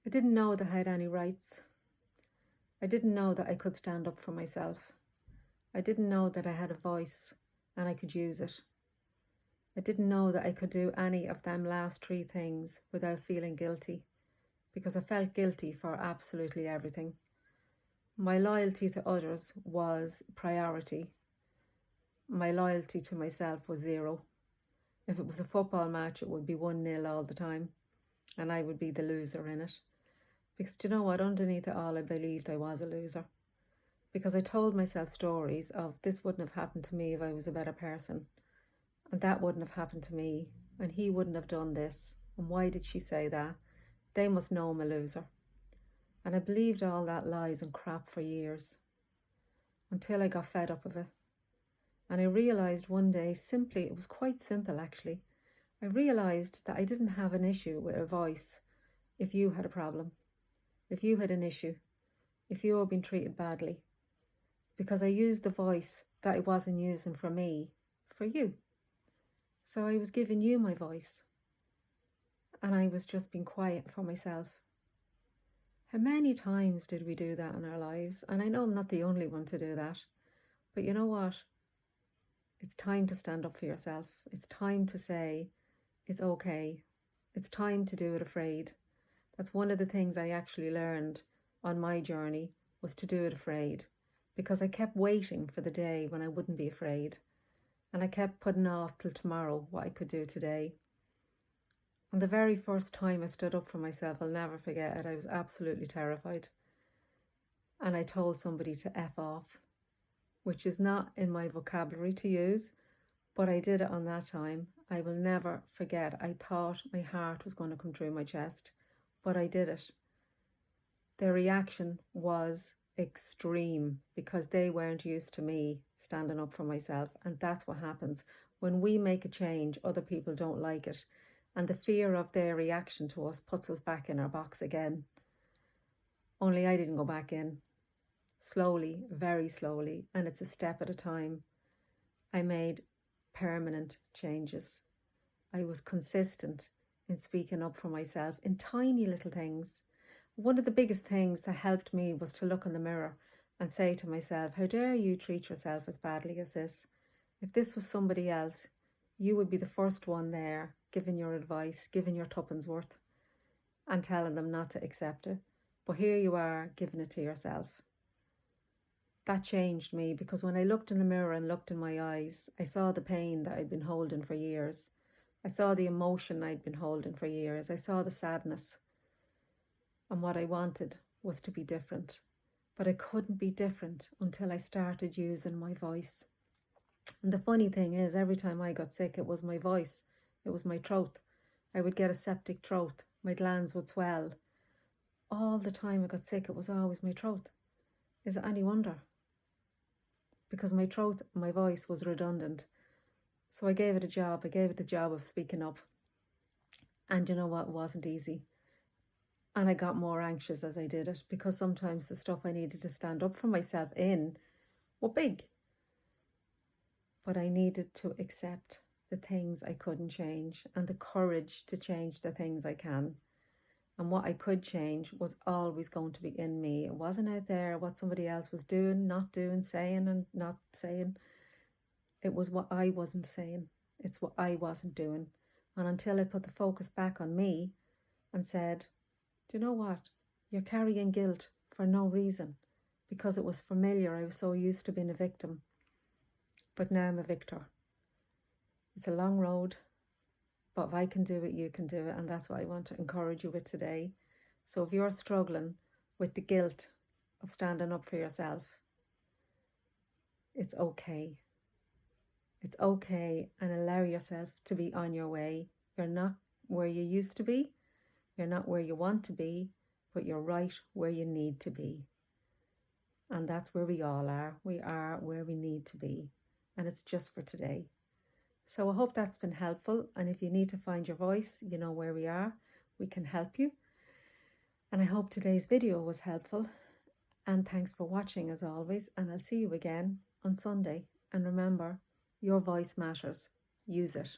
I didn't know that I had any rights. I didn't know that I could stand up for myself. I didn't know that I had a voice and I could use it. I didn't know that I could do any of them last three things without feeling guilty, because I felt guilty for absolutely everything. My loyalty to others was priority. My loyalty to myself was zero. If it was a football match, it would be 1-0 all the time, and I would be the loser in it. Because do you know what? Underneath it all, I believed I was a loser. Because I told myself stories of, this wouldn't have happened to me if I was a better person. And that wouldn't have happened to me. And he wouldn't have done this. And why did she say that? They must know I'm a loser. And I believed all that lies and crap for years. Until I got fed up of it. And I realised one day, simply, it was quite simple actually. I realised that I didn't have an issue with a voice if you had a problem. If you had an issue. If you were being treated badly. Because I used the voice that I wasn't using for me, for you. So I was giving you my voice. And I was just being quiet for myself. How many times did we do that in our lives? And I know I'm not the only one to do that. But you know what? It's time to stand up for yourself. It's time to say, it's okay. It's time to do it afraid. That's one of the things I actually learned on my journey, was to do it afraid. Because I kept waiting for the day when I wouldn't be afraid. And I kept putting off till tomorrow what I could do today. And the very first time I stood up for myself, I'll never forget it, I was absolutely terrified. And I told somebody to F off, which is not in my vocabulary to use, but I did it on that time. I will never forget. I thought my heart was going to come through my chest, but I did it. Their reaction was extreme because they weren't used to me standing up for myself. And that's what happens. When we make a change, other people don't like it. And the fear of their reaction to us puts us back in our box again. Only I didn't go back in. Slowly, very slowly, and it's a step at a time. I made permanent changes. I was consistent in speaking up for myself in tiny little things. One of the biggest things that helped me was to look in the mirror and say to myself, how dare you treat yourself as badly as this? If this was somebody else, you would be the first one there giving your advice, giving your tuppence worth and telling them not to accept it. But here you are giving it to yourself. That changed me, because when I looked in the mirror and looked in my eyes, I saw the pain that I'd been holding for years. I saw the emotion I'd been holding for years. I saw the sadness. And what I wanted was to be different. But I couldn't be different until I started using my voice. And the funny thing is, every time I got sick, it was my voice. It was my throat. I would get a septic throat. My glands would swell. All the time I got sick, it was always my throat. Is it any wonder? Because my throat, my voice was redundant. So I gave it a job. I gave it the job of speaking up. And you know what? It wasn't easy. And I got more anxious as I did it, because sometimes the stuff I needed to stand up for myself in were big. But I needed to accept the things I couldn't change and the courage to change the things I can. And what I could change was always going to be in me. It wasn't out there what somebody else was doing, not doing, saying and not saying. It was what I wasn't saying. It's what I wasn't doing. And until I put the focus back on me and said, do you know what? You're carrying guilt for no reason. Because it was familiar. I was so used to being a victim. But now I'm a victor. It's a long road. But if I can do it, you can do it. And that's what I want to encourage you with today. So if you're struggling with the guilt of standing up for yourself, it's okay. It's okay, and allow yourself to be on your way. You're not where you used to be. You're not where you want to be, but you're right where you need to be. And that's where we all are. We are where we need to be. And it's just for today. So I hope that's been helpful. And if you need to find your voice, you know where we are. We can help you. And I hope today's video was helpful. And thanks for watching as always. And I'll see you again on Sunday. And remember, your voice matters. Use it.